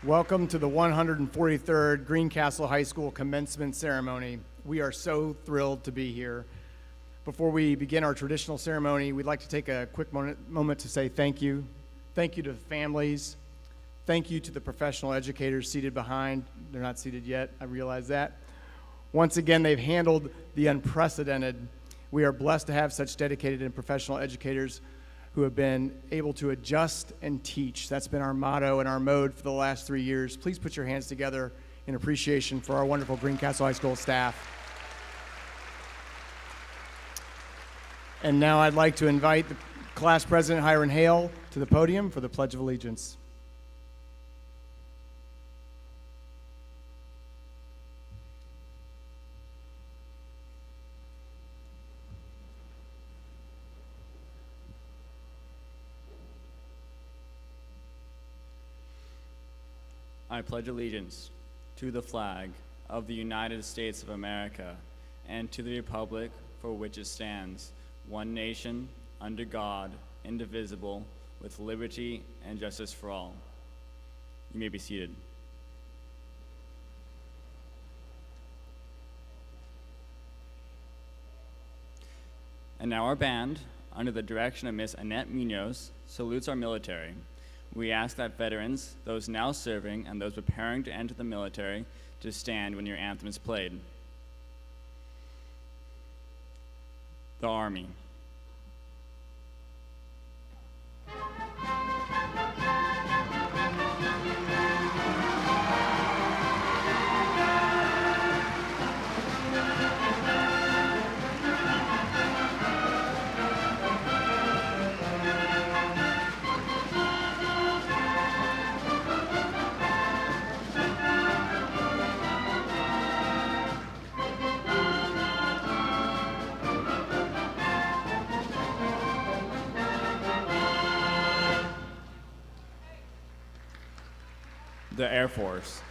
Welcome to the 143rd Greencastle High School Commencement Ceremony. We are so thrilled to be here. Before we begin our traditional ceremony, we'd like to take a quick moment to say thank you. Thank you to the families. Thank you to the professional educators seated behind. They're not seated yet, I realize that. Once again, they've handled the unprecedented. We are blessed to have such dedicated and professional educators who have been able to adjust and teach. That's been our motto and our mode for the last 3 years. Please put your hands together in appreciation for our wonderful Greencastle High School staff. And now I'd like to invite the class president, Hiram Hale, to the podium for the Pledge of Allegiance. I pledge allegiance to the flag of the United States of America and to the republic for which it stands, one nation, under God, indivisible, with liberty and justice for all. You may be seated. And now our band, under the direction of Miss Annette Munoz, salutes our military. We ask that veterans, those now serving, and those preparing to enter the military, to stand when your anthem is played. The Army. The Air Force.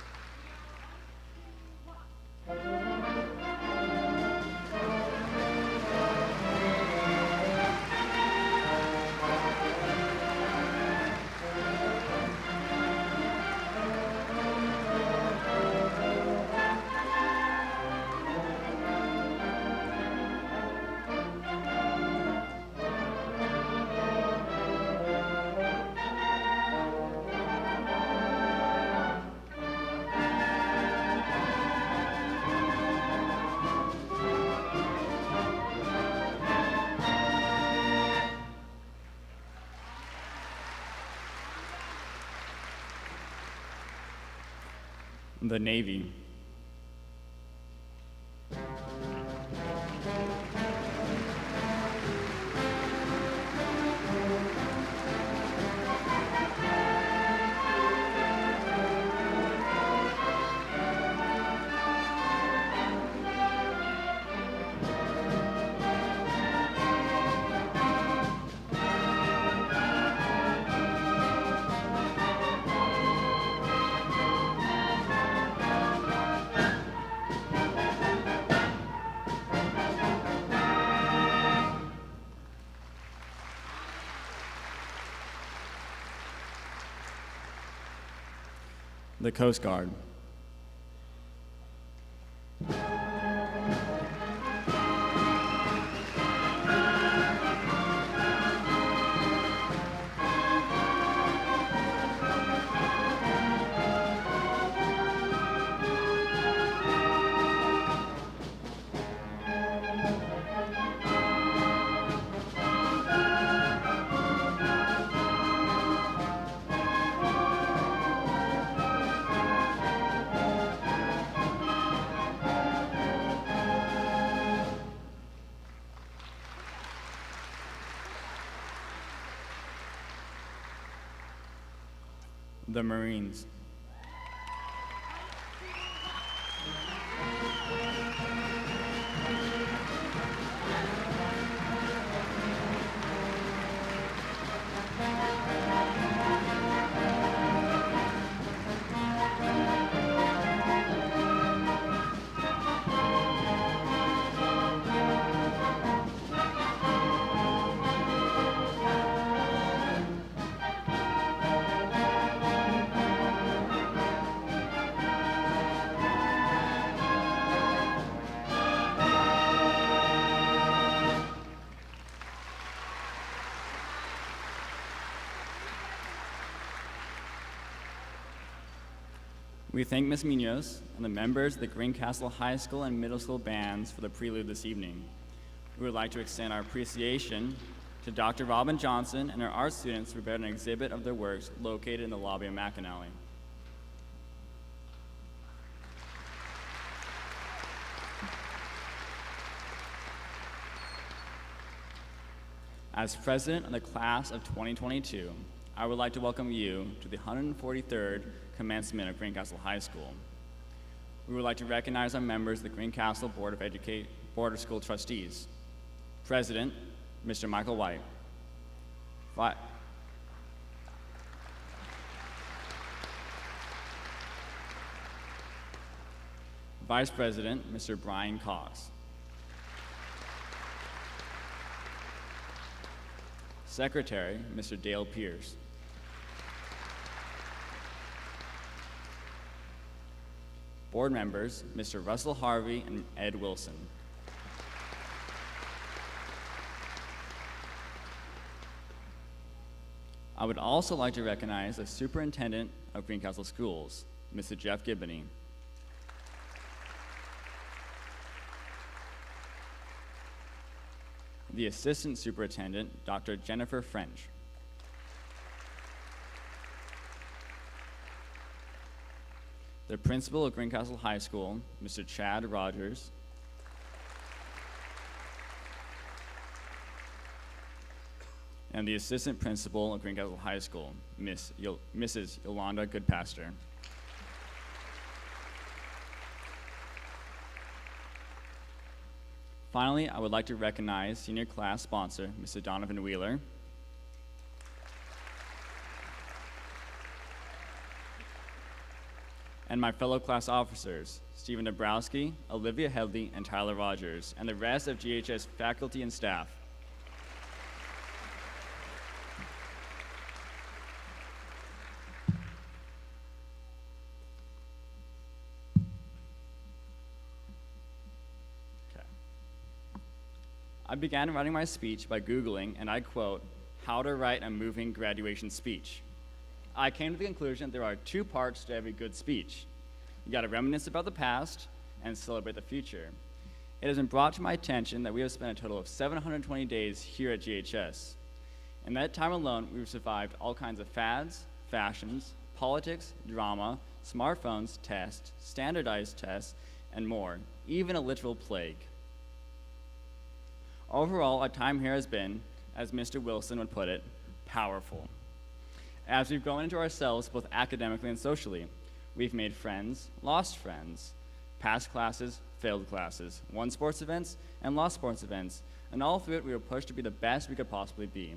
The Navy. The Coast Guard. The Marines. We thank Ms. Munoz and the members of the Greencastle High School and Middle School bands for the prelude this evening. We would like to extend our appreciation to Dr. Robin Johnson and our art students who prepared an exhibit of their works located in the lobby of McAnally. As president of the class of 2022, I would like to welcome you to the 143rd Commencement of Greencastle High School. We would like to recognize our members of the Greencastle Board of School Trustees. President, Mr. Michael White. Vice President, Mr. Brian Cox. Secretary, Mr. Dale Pierce. Board members, Mr. Russell Harvey and Ed Wilson. I would also like to recognize the Superintendent of Greencastle Schools, Mr. Jeff Gibney. The Assistant Superintendent, Dr. Jennifer French. The Principal of Greencastle High School, Mr. Chad Rogers. And the Assistant Principal of Greencastle High School, Mrs. Yolanda Goodpaster. Finally, I would like to recognize senior class sponsor, Mr. Donovan Wheeler. And my fellow class officers, Stephen Dabrowski, Olivia Headley, and Tyler Rogers, and the rest of GHS faculty and staff. I began writing my speech by Googling, and I quote, how to write a moving graduation speech. I came to the conclusion there are two parts to every good speech. You gotta reminisce about the past and celebrate the future. It has been brought to my attention that we have spent a total of 720 days here at GHS. In that time alone, we've survived all kinds of fads, fashions, politics, drama, smartphones, tests, standardized tests, and more, even a literal plague. Overall, our time here has been, as Mr. Wilson would put it, powerful. As we've grown into ourselves both academically and socially, we've made friends, lost friends, passed classes, failed classes, won sports events, and lost sports events, and all through it we were pushed to be the best we could possibly be.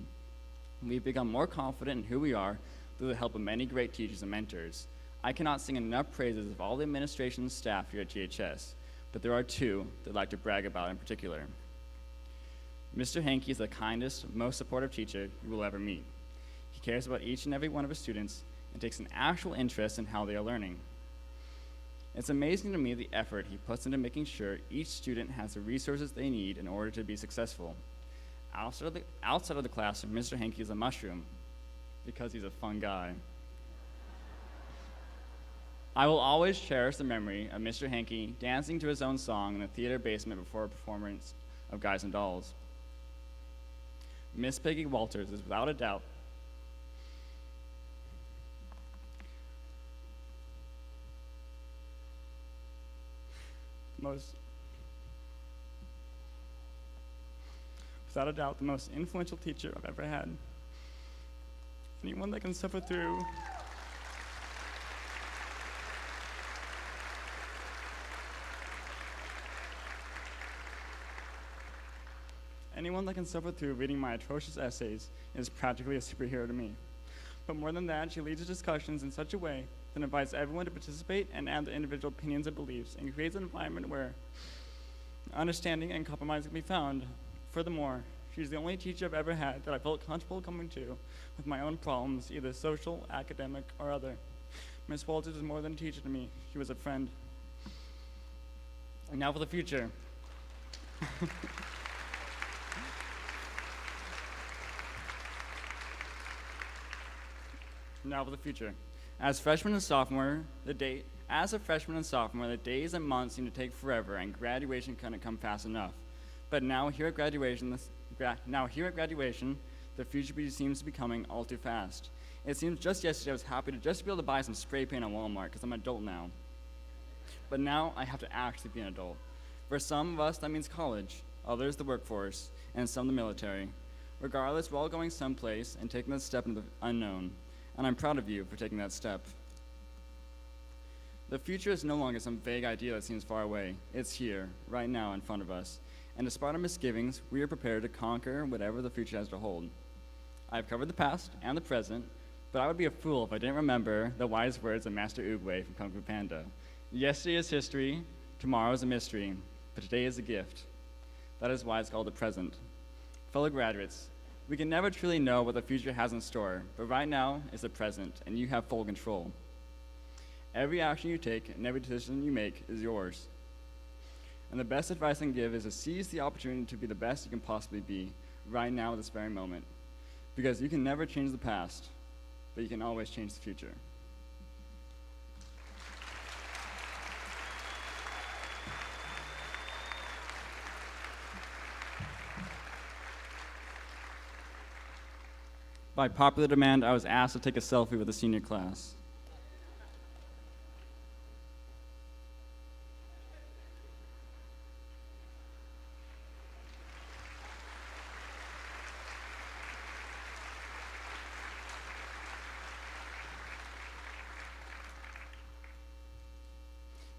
We've become more confident in who we are through the help of many great teachers and mentors. I cannot sing enough praises of all the administration and staff here at GHS, but there are two that I'd like to brag about in particular. Mr. Hankey is the kindest, most supportive teacher you will ever meet. He cares about each and every one of his students and takes an actual interest in how they are learning. It's amazing to me the effort he puts into making sure each student has the resources they need in order to be successful. Outside of the classroom, Mr. Hankey is a mushroom because he's a fun guy. I will always cherish the memory of Mr. Hankey dancing to his own song in the theater basement before a performance of Guys and Dolls. Miss Peggy Walters is without a doubt the most influential teacher I've ever had. Anyone that can suffer through reading my atrocious essays is practically a superhero to me. But more than that, she leads the discussions in such a way that invites everyone to participate and add their individual opinions and beliefs, and creates an environment where understanding and compromise can be found. Furthermore, she's the only teacher I've ever had that I felt comfortable coming to with my own problems, either social, academic, or other. Miss Walters is more than a teacher to me. She was a friend. And now for the future. Now for the future. As freshmen and sophomore, the date as a freshman and sophomore, the days and months seemed to take forever, and graduation couldn't come fast enough. But now here at graduation, the future seems to be coming all too fast. It seems just yesterday I was happy to just be able to buy some spray paint at Walmart because I'm an adult now. But now I have to actually be an adult. For some of us, that means college, others the workforce, and some the military. Regardless, we're all going someplace and taking that step into the unknown, and I'm proud of you for taking that step. The future is no longer some vague idea that seems far away. It's here, right now, in front of us. And despite our misgivings, we are prepared to conquer whatever the future has to hold. I've covered the past and the present, but I would be a fool if I didn't remember the wise words of Master Oogway from Kung Fu Panda. Yesterday is history, tomorrow is a mystery, but today is a gift. That is why it's called the present. Fellow graduates, we can never truly know what the future has in store, but right now is the present, and you have full control. Every action you take and every decision you make is yours. And the best advice I can give is to seize the opportunity to be the best you can possibly be right now at this very moment. Because you can never change the past, but you can always change the future. By popular demand, I was asked to take a selfie with the senior class.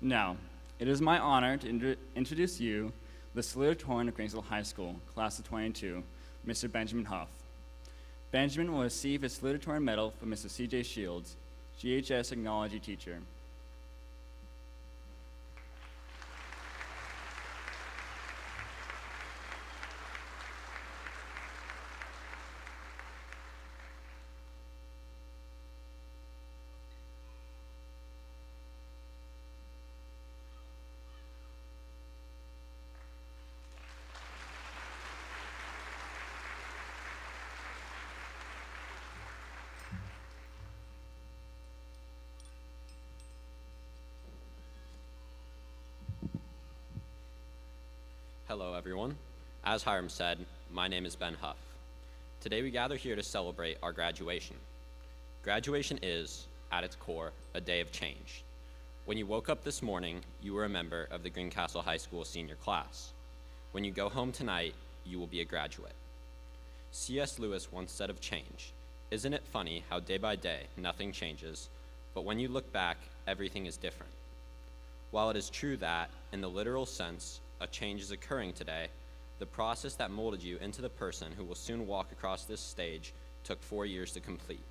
Now, it is my honor to introduce you, the Salutatorian of Grainsville High School, class of 22, Mr. Benjamin Huff. Benjamin will receive his Salutatorian medal from Mr. C.J. Shields, GHS Technology teacher. Hello, everyone. As Hiram said, my name is Ben Huff. Today we gather here to celebrate our graduation. Graduation is, at its core, a day of change. When you woke up this morning, you were a member of the Greencastle High School senior class. When you go home tonight, you will be a graduate. C.S. Lewis once said of change, "Isn't it funny how day by day nothing changes, but when you look back, everything is different?" While it is true that, in the literal sense, a change is occurring today, the process that molded you into the person who will soon walk across this stage took 4 years to complete.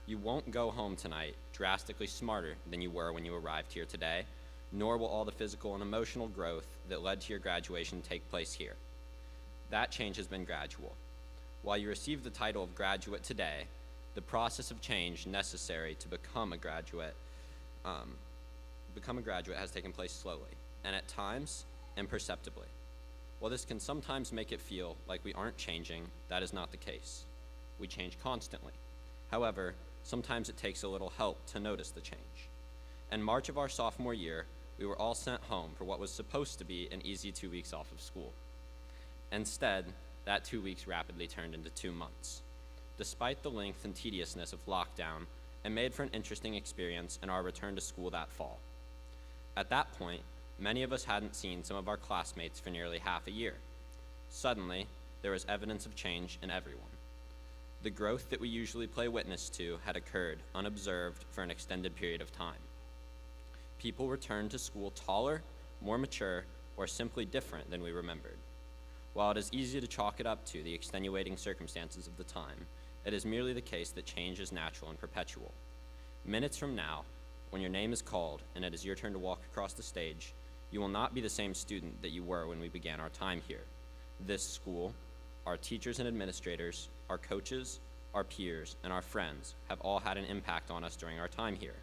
You won't go home tonight drastically smarter than you were when you arrived here today, nor will all the physical and emotional growth that led to your graduation take place here. That change has been gradual. While you receive the title of graduate today, the process of change necessary to become a graduate has taken place slowly, and at times, imperceptibly. While this can sometimes make it feel like we aren't changing, that is not the case. We change constantly. However, sometimes it takes a little help to notice the change. In March of our sophomore year, we were all sent home for what was supposed to be an easy 2 weeks off of school. Instead, that 2 weeks rapidly turned into 2 months. Despite the length and tediousness of lockdown, it made for an interesting experience in our return to school that fall. At that point, many of us hadn't seen some of our classmates for nearly half a year. Suddenly, there was evidence of change in everyone. The growth that we usually play witness to had occurred unobserved for an extended period of time. People returned to school taller, more mature, or simply different than we remembered. While it is easy to chalk it up to the extenuating circumstances of the time, it is merely the case that change is natural and perpetual. Minutes from now, when your name is called and it is your turn to walk across the stage, you will not be the same student that you were when we began our time here. This school, our teachers and administrators, our coaches, our peers, and our friends have all had an impact on us during our time here.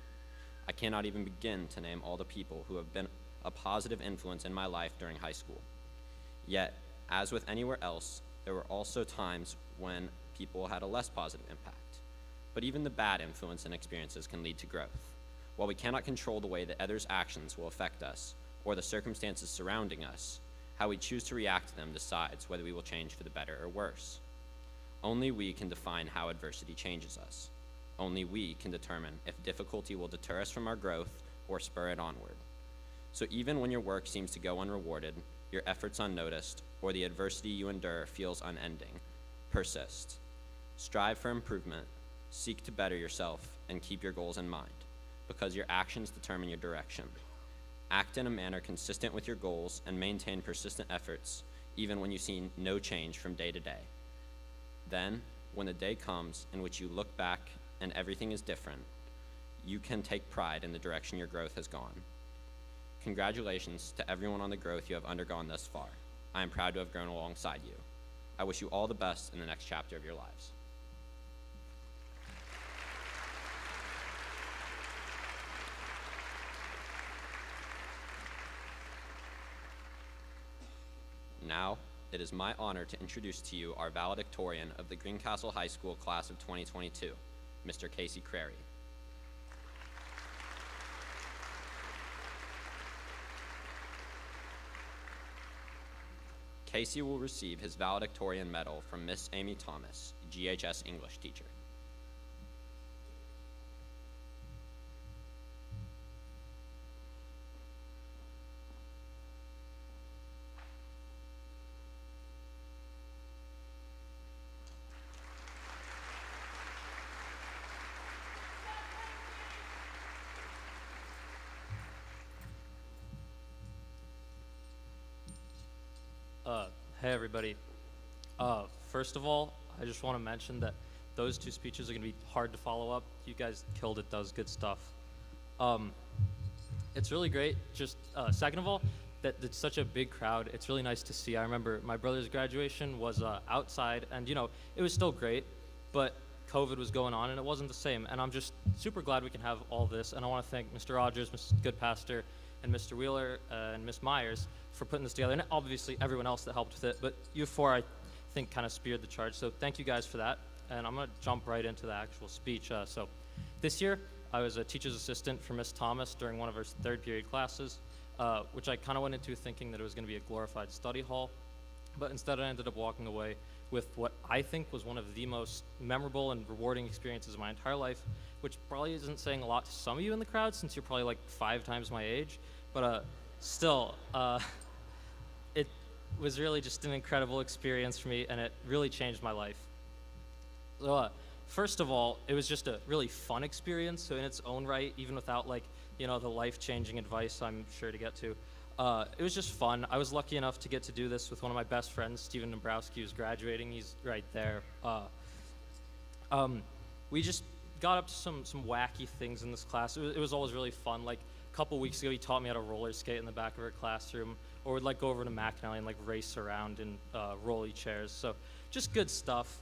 I cannot even begin to name all the people who have been a positive influence in my life during high school. Yet, as with anywhere else, there were also times when people had a less positive impact. But even the bad influence and experiences can lead to growth. While we cannot control the way that others' actions will affect us or the circumstances surrounding us, how we choose to react to them decides whether we will change for the better or worse. Only we can define how adversity changes us. Only we can determine if difficulty will deter us from our growth or spur it onward. So even when your work seems to go unrewarded, your efforts unnoticed, or the adversity you endure feels unending, persist. Strive for improvement, seek to better yourself, and keep your goals in mind, because your actions determine your direction. Act in a manner consistent with your goals and maintain persistent efforts, even when you see no change from day to day. Then, when the day comes in which you look back and everything is different, you can take pride in the direction your growth has gone. Congratulations to everyone on the growth you have undergone thus far. I am proud to have grown alongside you. I wish you all the best in the next chapter of your lives. Now, it is my honor to introduce to you our valedictorian of the Greencastle High School class of 2022, Mr. Casey Crary. Casey will receive his valedictorian medal from Miss Amy Thomas, GHS English teacher. Hey everybody. First of all, I just want to mention that those two speeches are going to be hard to follow up. You guys killed it. That was good stuff. It's really great. Just second of all, that it's such a big crowd. It's really nice to see. I remember my brother's graduation was outside, and it was still great, but COVID was going on and it wasn't the same. And I'm just super glad we can have all this. And I want to thank Mr. Rogers, Mr. Goodpaster, and Mr. Wheeler and Miss Myers for putting this together, and obviously everyone else that helped with it, but you four, I think, kind of speared the charge, so thank you guys for that. And I'm going to jump right into the actual speech. So this year, I was a teacher's assistant for Miss Thomas during one of her third period classes, which I kind of went into thinking that it was going to be a glorified study hall, but instead I ended up walking away with what I think was one of the most memorable and rewarding experiences of my entire life, which probably isn't saying a lot to some of you in the crowd since you're probably like 5 times my age, but still, it was really just an incredible experience for me, and it really changed my life. So, first of all, it was just a really fun experience, so in its own right, even without the life-changing advice I'm sure to get to. It was just fun. I was lucky enough to get to do this with one of my best friends, Steven Dombrowski, who's graduating. He's right there. We just got up to some wacky things in this class. It was always really fun. Like a couple weeks ago, he taught me how to roller skate in the back of our classroom, or we'd go over to McNally and race around in rolly chairs. So just good stuff.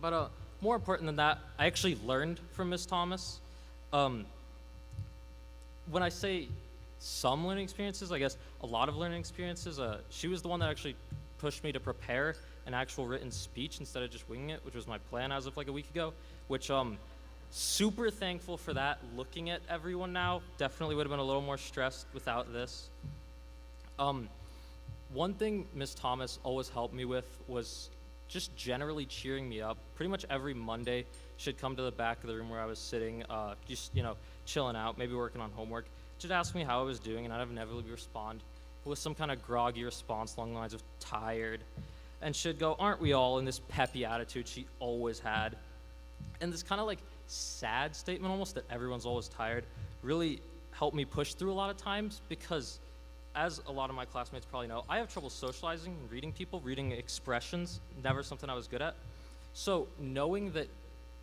But more important than that, I actually learned from Miss Thomas. When I say some learning experiences, I guess a lot of learning experiences, she was the one that actually pushed me to prepare an actual written speech instead of just winging it, which was my plan as of a week ago, which super thankful for that. Looking at everyone now, definitely would have been a little more stressed without this. One thing Miss Thomas always helped me with was just generally cheering me up. Pretty much every Monday, she'd come to the back of the room where I was sitting, just chilling out, maybe working on homework. She'd ask me how I was doing, and I'd inevitably respond with some kind of groggy response along the lines of tired. And she'd go, "Aren't we all?" in this peppy attitude she always had. And this kind of sad statement almost that everyone's always tired really helped me push through a lot of times, because as a lot of my classmates probably know, I have trouble socializing and reading people, reading expressions, never something I was good at. So knowing that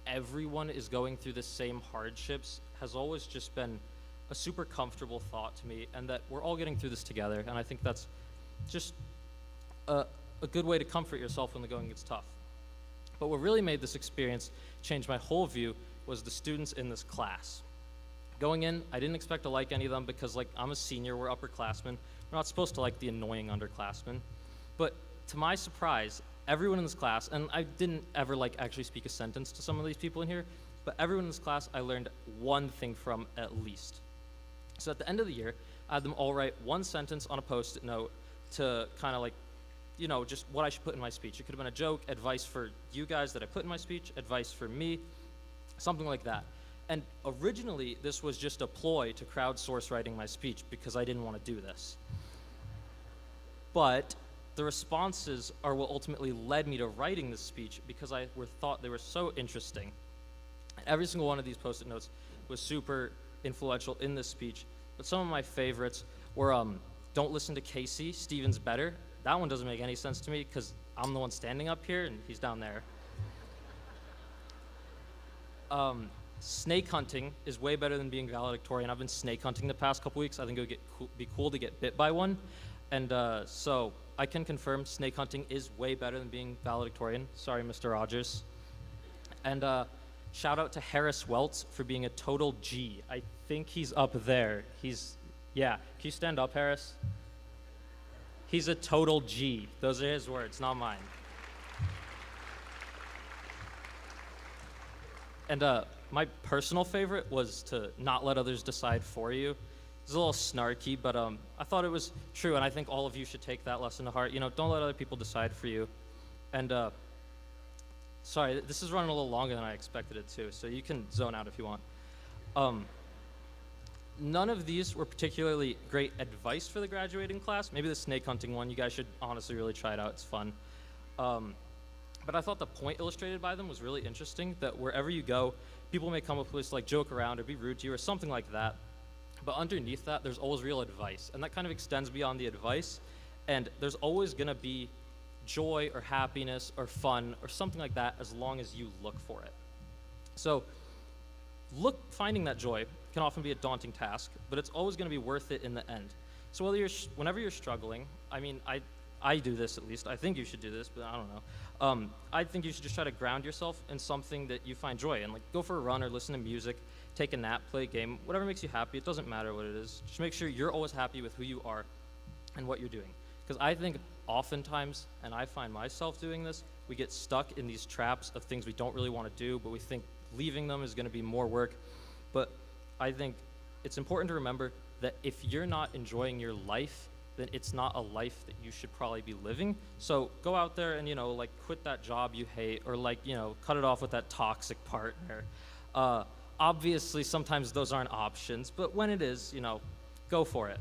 everyone is going through the same hardships has always just been a super comfortable thought to me, and that we're all getting through this together. And I think that's just a good way to comfort yourself when the going gets tough. But what really made this experience change my whole view was the students in this class. Going in, I didn't expect to like any of them because I'm a senior, we're upperclassmen. We're not supposed to like the annoying underclassmen. But to my surprise, everyone in this class, and I didn't ever actually speak a sentence to some of these people in here, but everyone in this class I learned one thing from at least. So at the end of the year, I had them all write one sentence on a Post-it note to kind of like, you know, just what I should put in my speech. It could have been a joke, advice for you guys that I put in my speech, advice for me, something like that. And originally, this was just a ploy to crowdsource writing my speech because I didn't want to do this. But the responses are what ultimately led me to writing this speech because I thought they were so interesting. And every single one of these Post-it notes was super influential in this speech. But some of my favorites were, don't listen to Casey, Steven's better. That one doesn't make any sense to me because I'm the one standing up here and he's down there. Snake hunting is way better than being valedictorian. I've been snake hunting the past couple weeks. I think it would be cool to get bit by one. And so I can confirm snake hunting is way better than being valedictorian. Sorry, Mr. Rogers. And shout out to Harris Welts for being a total G. I think he's up there. Yeah, can you stand up, Harris? He's a total G. Those are his words, not mine. And my personal favorite was to not let others decide for you. It's a little snarky, but I thought it was true, and I think all of you should take that lesson to heart. You know, don't let other people decide for you. And sorry, this is running a little longer than I expected it to, so you can zone out if you want. None of these were particularly great advice for the graduating class. Maybe the snake hunting one, you guys should honestly really try it out. It's fun. But I thought the point illustrated by them was really interesting, that wherever you go, people may come up with like joke around or be rude to you or something like that. But underneath that, there's always real advice. And that kind of extends beyond the advice. And there's always going to be joy or happiness or fun or something like that as long as you look for it. So finding that joy can often be a daunting task, but it's always going to be worth it in the end. So whenever you're struggling, I mean, I do this at least. I think you should do this, but I don't know. I think you should just try to ground yourself in something that you find joy in. Like go for a run or listen to music, take a nap, play a game, whatever makes you happy. It doesn't matter what it is. Just make sure you're always happy with who you are and what you're doing. Because I think oftentimes, and I find myself doing this, we get stuck in these traps of things we don't really want to do, but we think leaving them is going to be more work. But I think it's important to remember that if you're not enjoying your life, then it's not a life that you should probably be living. So go out there and, like quit that job you hate, or like, cut it off with that toxic partner. Obviously, sometimes those aren't options, but when it is, go for it.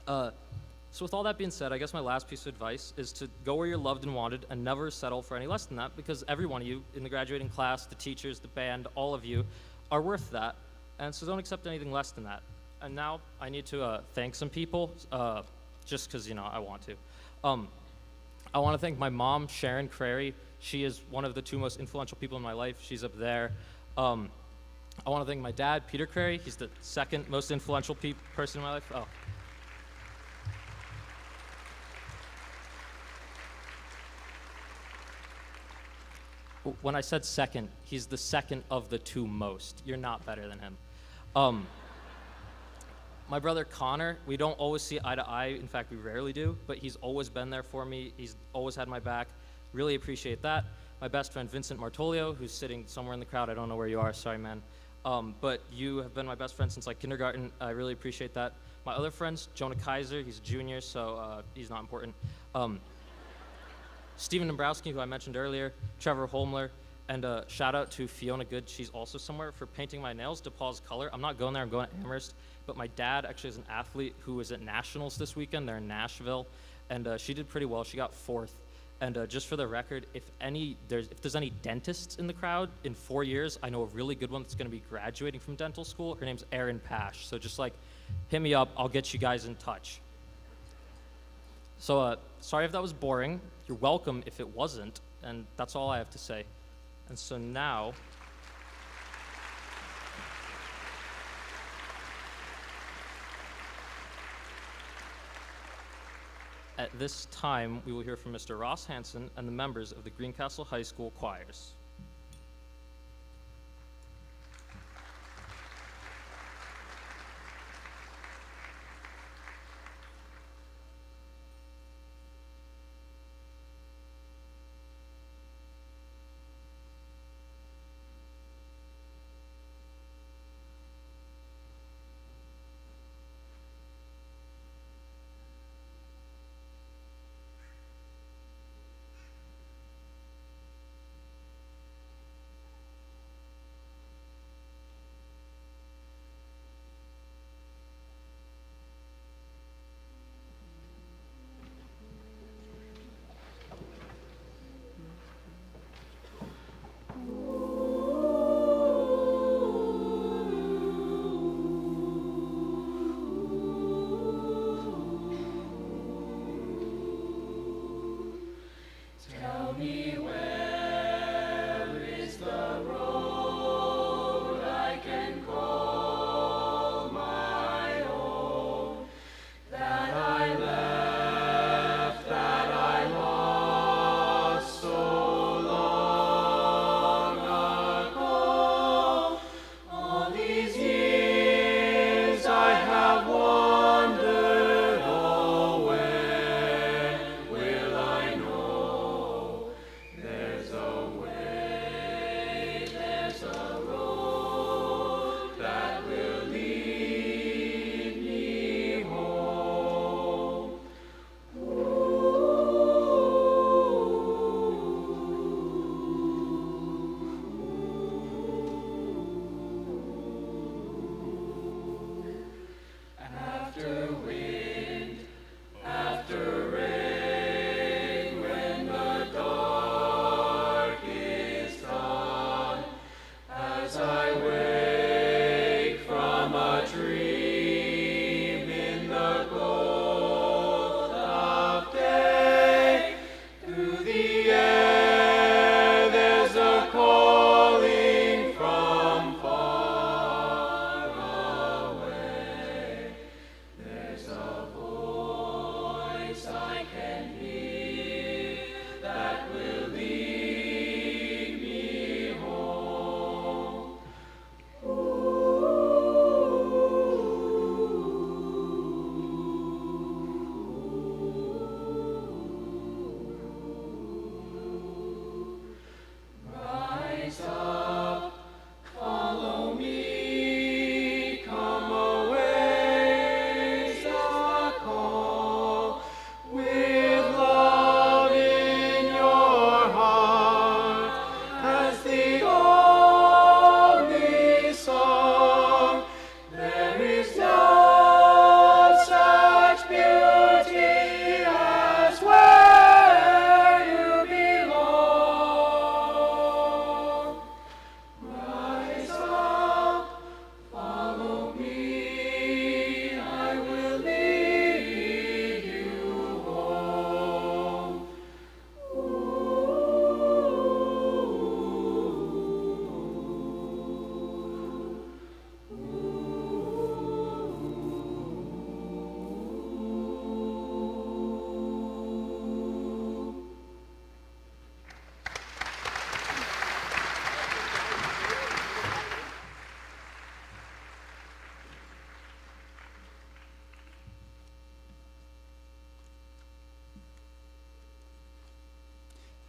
So with all that being said, I guess my last piece of advice is to go where you're loved and wanted and never settle for any less than that, because every one of you in the graduating class, the teachers, the band, all of you are worth that. And so don't accept anything less than that. And now I need to thank some people, just because, I want to. I want to thank my mom, Sharon Crary. She is one of the two most influential people in my life. She's up there. I want to thank my dad, Peter Crary. He's the second most influential person in my life. Oh. When I said second, he's the second of the two most. You're not better than him. My brother Connor, we don't always see eye to eye. In fact, we rarely do, but he's always been there for me. He's always had my back. Really appreciate that. My best friend Vincent Martolio, who's sitting somewhere in the crowd. I don't know where you are, sorry, man. But you have been my best friend since like kindergarten. I really appreciate that. My other friends, Jonah Kaiser, he's a junior, so he's not important. Stephen Dombrowski, who I mentioned earlier, Trevor Holmler, and shout out to Fiona Good, she's also somewhere, for painting my nails DePaul's color. I'm not going there, I'm going to Amherst, but my dad actually is an athlete who is at Nationals this weekend. They're in Nashville, and she did pretty well. She got 4th. And just for the record, if there's any dentists in the crowd in 4 years, I know a really good one that's going to be graduating from dental school. Her name's Erin Pash. So just like hit me up, I'll get you guys in touch. So sorry if that was boring. You're welcome if it wasn't, and that's all I have to say. And so now, at this time, we will hear from Mr. Ross Hansen and the members of the Greencastle High School choirs.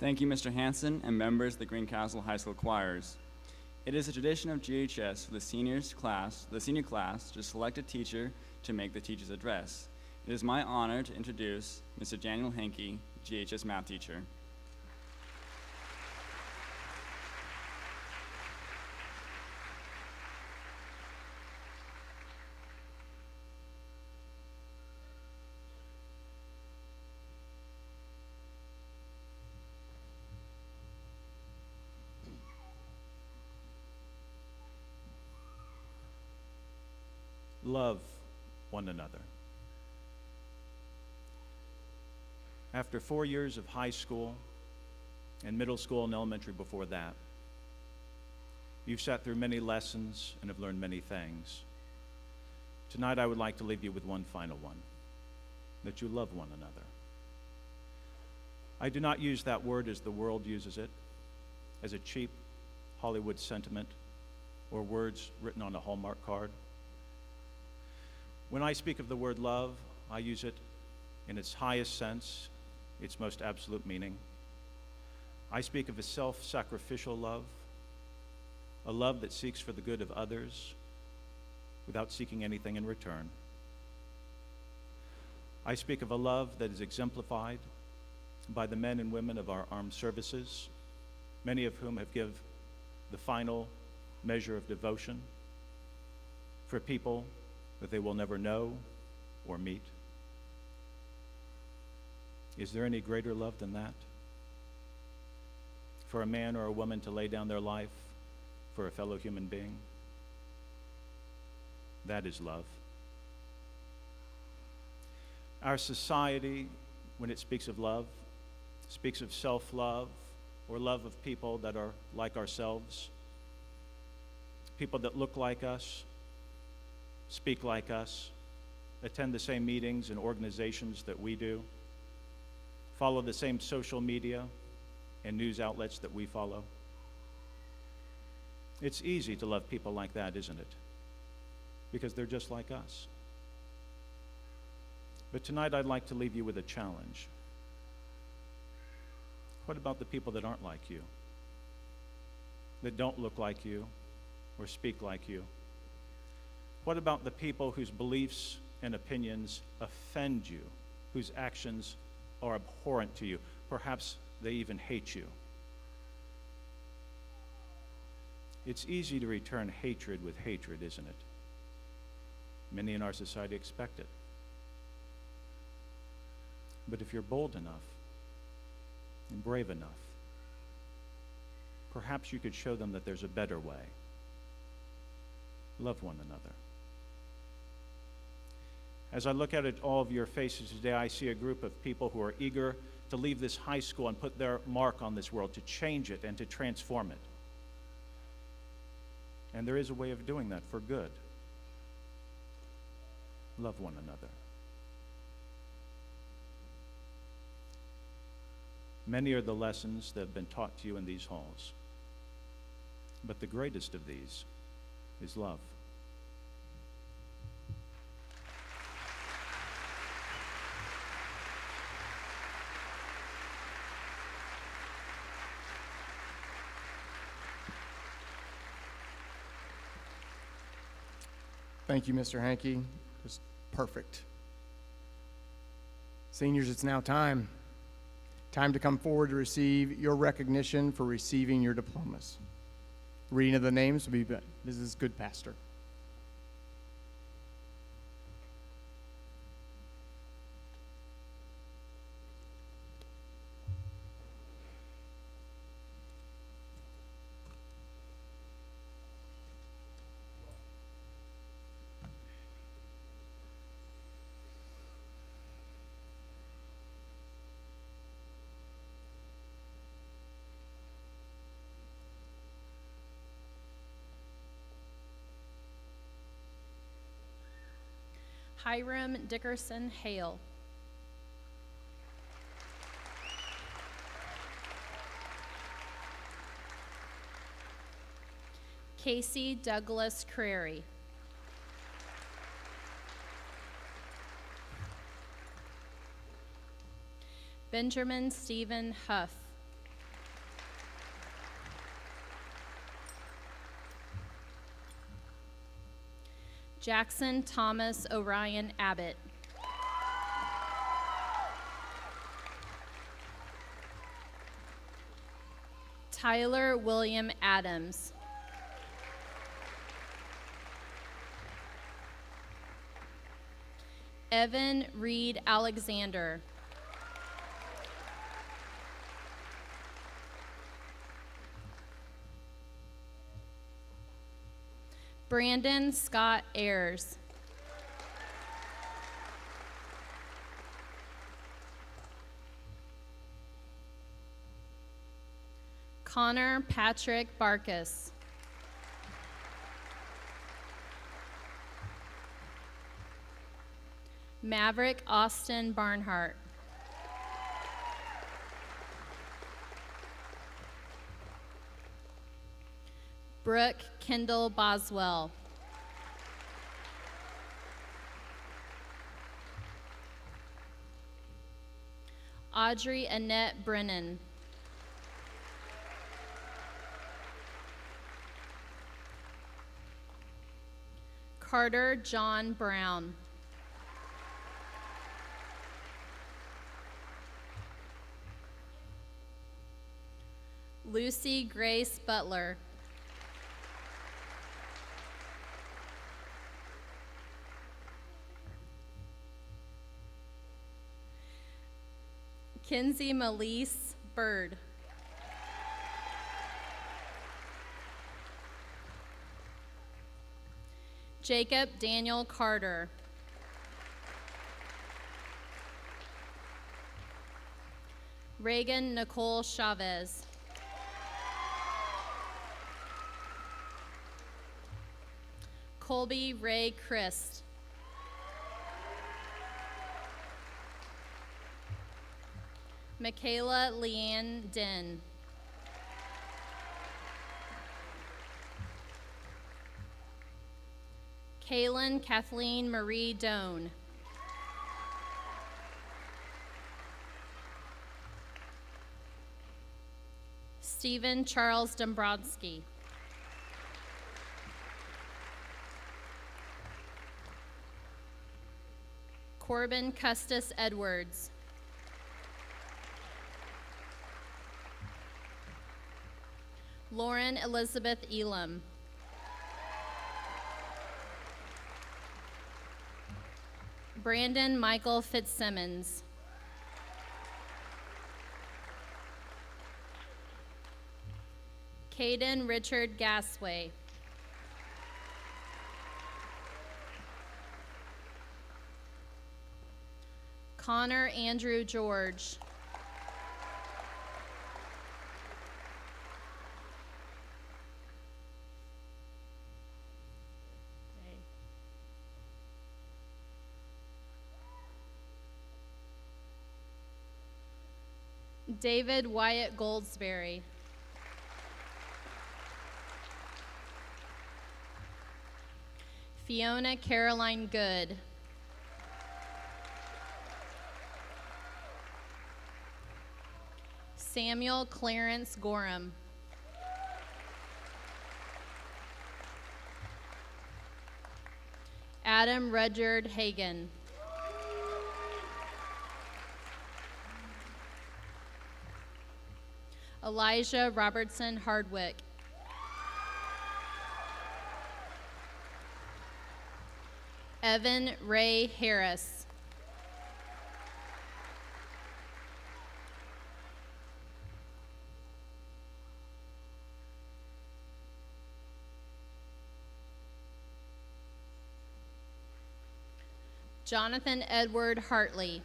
Thank you, Mr. Hanson and members of the Greencastle High School choirs. It is a tradition of GHS for the senior class to select a teacher to make the teacher's address. It is my honor to introduce Mr. Daniel Henke, GHS math teacher. Love one another. After 4 years of high school and middle school and elementary before that, you've sat through many lessons and have learned many things. Tonight I would like to leave you with one final one, that you love one another. I do not use that word as the world uses it, as a cheap Hollywood sentiment or words written on a Hallmark card. When I speak of the word love, I use it in its highest sense, its most absolute meaning. I speak of a self-sacrificial love, a love that seeks for the good of others without seeking anything in return. I speak of a love that is exemplified by the men and women of our armed services, many of whom have given the final measure of devotion for people that they will never know or meet. Is there any greater love than that? For a man or a woman to lay down their life for a fellow human being? That is love. Our society, when it speaks of love, speaks of self-love or love of people that are like ourselves, people that look like us, speak like us, attend the same meetings and organizations that we do, follow the same social media and news outlets that we follow. It's easy to love people like that, isn't it? Because they're just like us. But tonight I'd like to leave you with a challenge. What about the people that aren't like you? That don't look like you or speak like you? What about the people whose beliefs and opinions offend you, whose actions are abhorrent to you? Perhaps they even hate you. It's easy to return hatred with hatred, isn't it? Many in our society expect it. But if you're bold enough and brave enough, perhaps you could show them that there's a better way. Love one another. As I look at all of your faces today, I see a group of people who are eager to leave this high school and put their mark on this world, to change it and to transform it. And there is a way of doing that for good. Love one another. Many are the lessons that have been taught to you in these halls, but the greatest of these is love. Thank you, Mr. Hankey. Just perfect. Seniors, it's now time. Time to come forward to receive your recognition for receiving your diplomas. Reading of the names will be Mrs. Goodpaster. Hiram Dickerson Hale. Casey Douglas Crary. Benjamin Stephen Huff. Jackson Thomas Orion Abbott. Tyler William Adams. Evan Reed Alexander. Brandon Scott Ayers. Connor Patrick Barkus. Maverick Austin Barnhart. Brooke Kendall Boswell. Audrey Annette Brennan. Carter John Brown. Lucy Grace Butler. Kinsey Melise Bird. Jacob Daniel Carter. Reagan Nicole Chavez. Colby Ray Christ. Michaela Leanne Den. Kaylin Kathleen Marie Doan. Stephen Charles Dombrowski. Corbin Custis Edwards. Lauren Elizabeth Elam. Brandon Michael Fitzsimmons. Caden Richard Gasway. Connor Andrew George. David Wyatt Goldsberry. Fiona Caroline Good. Samuel Clarence Gorham. Adam Rudyard Hagan. Elijah Robertson Hardwick. Evan Ray Harris. Jonathan Edward Hartley.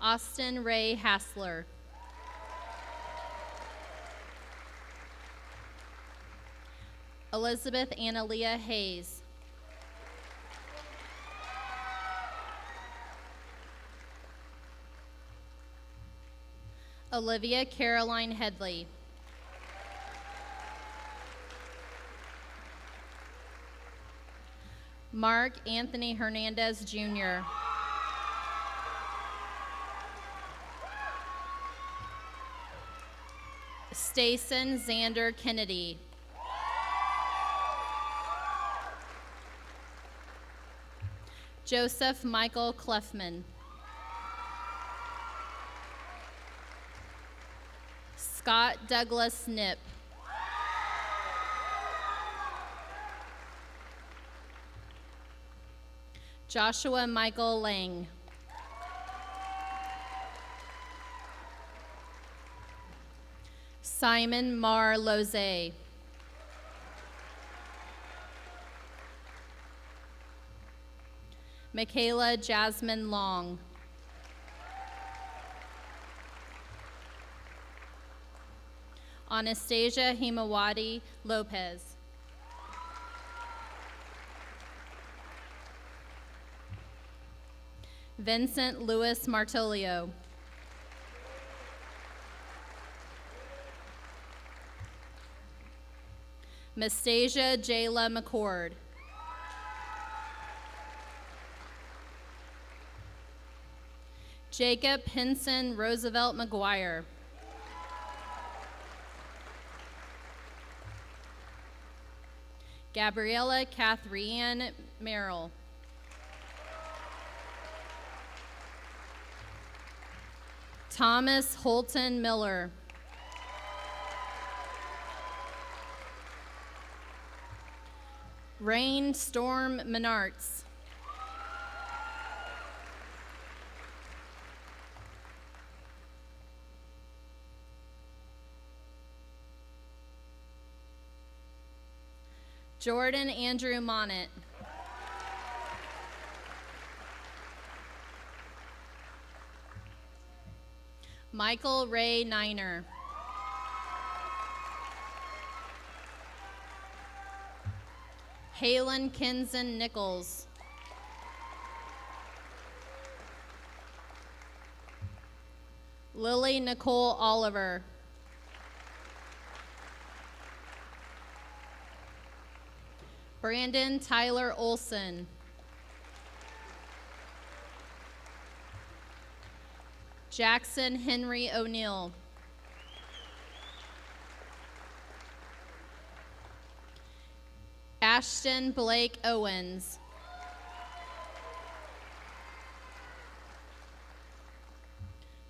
Austin Ray Hassler. Elizabeth Analia Hayes. Olivia Caroline Headley. Mark Anthony Hernandez Jr. Stason Xander Kennedy. Joseph Michael Clefman. Scott Douglas Knipp. Joshua Michael Lang. Simon Mar Loze. Michaela Jasmine Long. Anastasia Himawati Lopez. Vincent Louis Martolio. Mistasia Jayla McCord. Jacob Henson Roosevelt McGuire. Gabriella Catherine Merrill. Thomas Holton Miller. Rain Storm Menards. Jordan Andrew Monnet. Michael Ray Niner. Halen Kinson Nichols. Lily Nicole Oliver. Brandon Tyler Olson. Jackson Henry O'Neill. Ashton Blake Owens.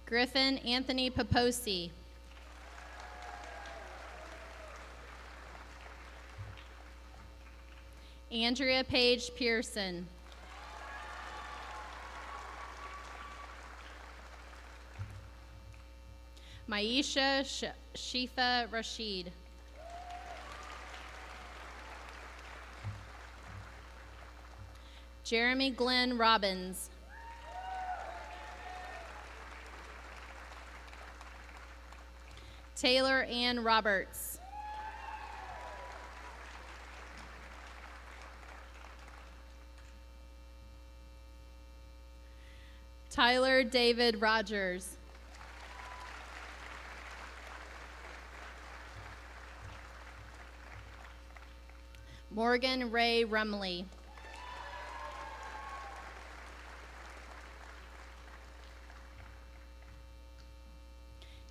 Griffin Anthony Paposi. Andrea Page Pearson. Maisha Shifa Rashid. Jeremy Glenn Robbins. Taylor Ann Roberts. Tyler David Rogers. Morgan Ray Rumley.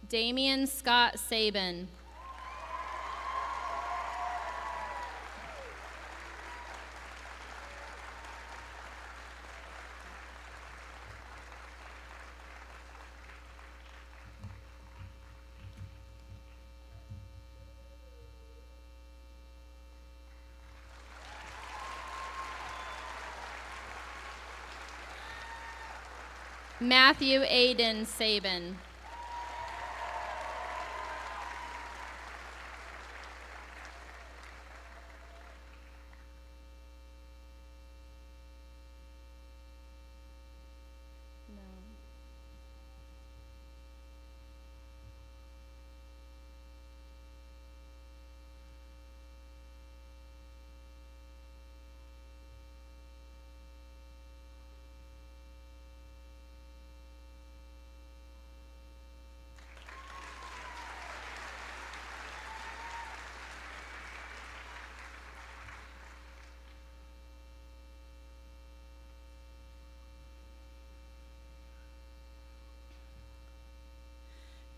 Damian Scott Sabin. Matthew Aiden Sabin.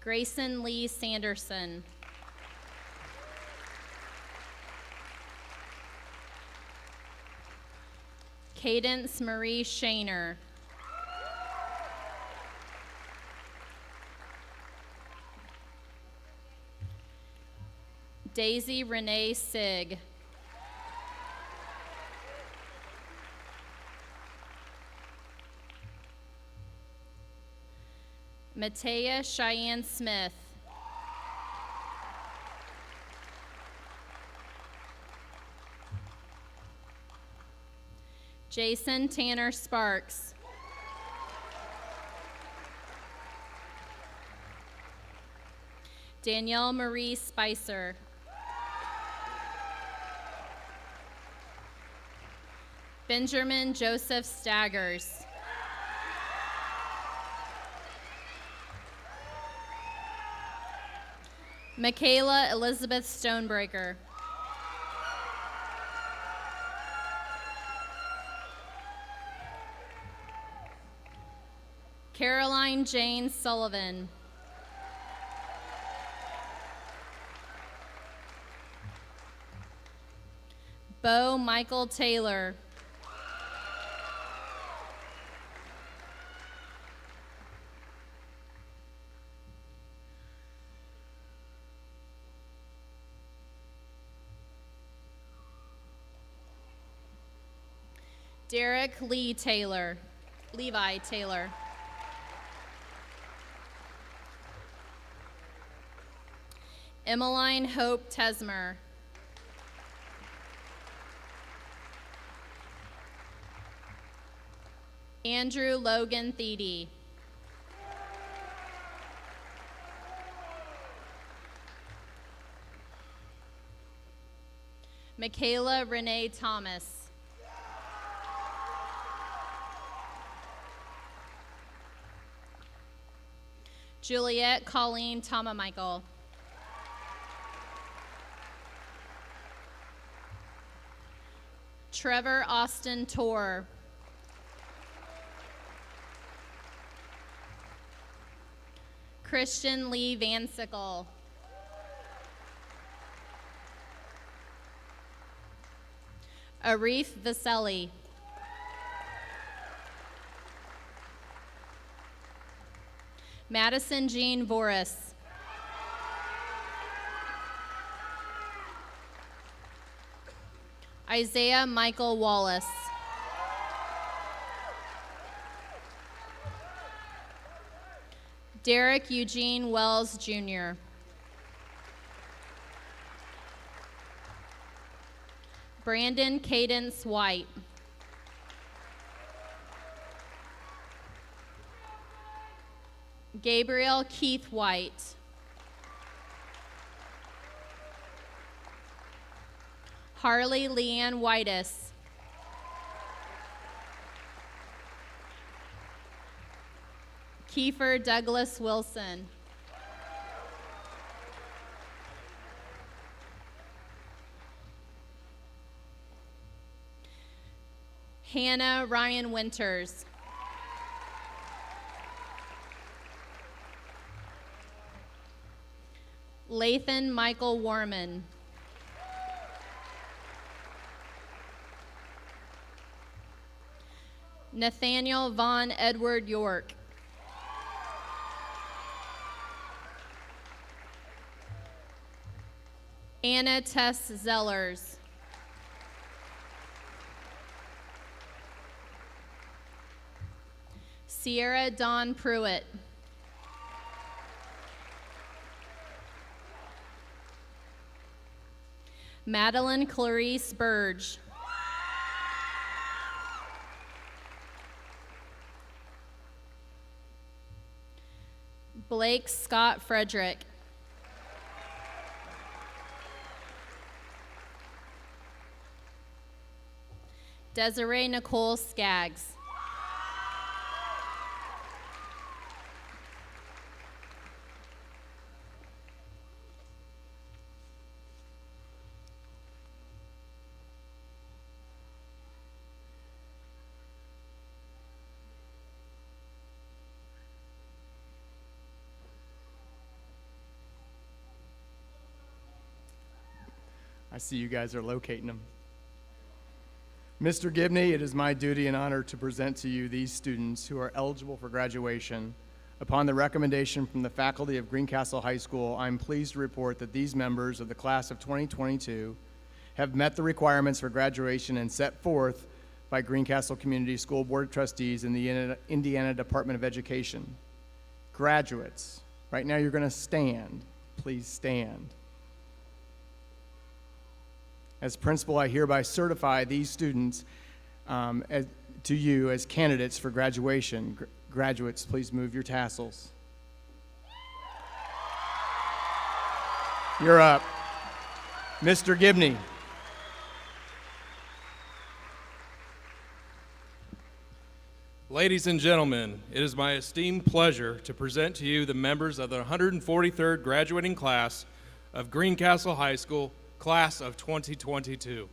Grayson Lee Sanderson. Cadence Marie Shaner. Daisy Renee Sigg. Matea Cheyenne Smith. Jason Tanner Sparks. Danielle Marie Spicer. Benjamin Joseph Staggers. Michaela Elizabeth Stonebreaker. Caroline Jane Sullivan. Bo Michael Taylor. Derek Lee Taylor. Levi Taylor. Emmeline Hope Tesmer. Andrew Logan Thiede. Michaela Renee Thomas. Juliette Colleen Tomamichael. Trevor Austin Torr. Christian Lee Van Sickle. Arif Vaselli. Madison Jean Voris. Isaiah Michael Wallace. Derek Eugene Wells, Jr. Brandon Cadence White. Gabriel Keith White. Harley Leanne Whitus. Kiefer Douglas Wilson. Hannah Ryan Winters. Lathan Michael Warman. Nathaniel Vaughn Edward York. Anna Tess Zellers. Sierra Dawn Pruitt. Madeline Clarice Burge. Blake Scott Frederick. Desiree Nicole Skaggs. I see you guys are locating them. Mr. Gibney, it is my duty and honor to present to you these students who are eligible for graduation. Upon the recommendation from the faculty of Greencastle High School, I'm pleased to report that these members of the class of 2022 have met the requirements for graduation and set forth by Greencastle Community School Board of Trustees and the Indiana Department of Education. Graduates, right now you're going to stand. Please stand. As principal, I hereby certify these students to you as candidates for graduation. Graduates, please move your tassels. You're up. Mr. Gibney. Ladies and gentlemen, it is my esteemed pleasure to present to you the members of the 143rd graduating class of Greencastle High School, class of 2022.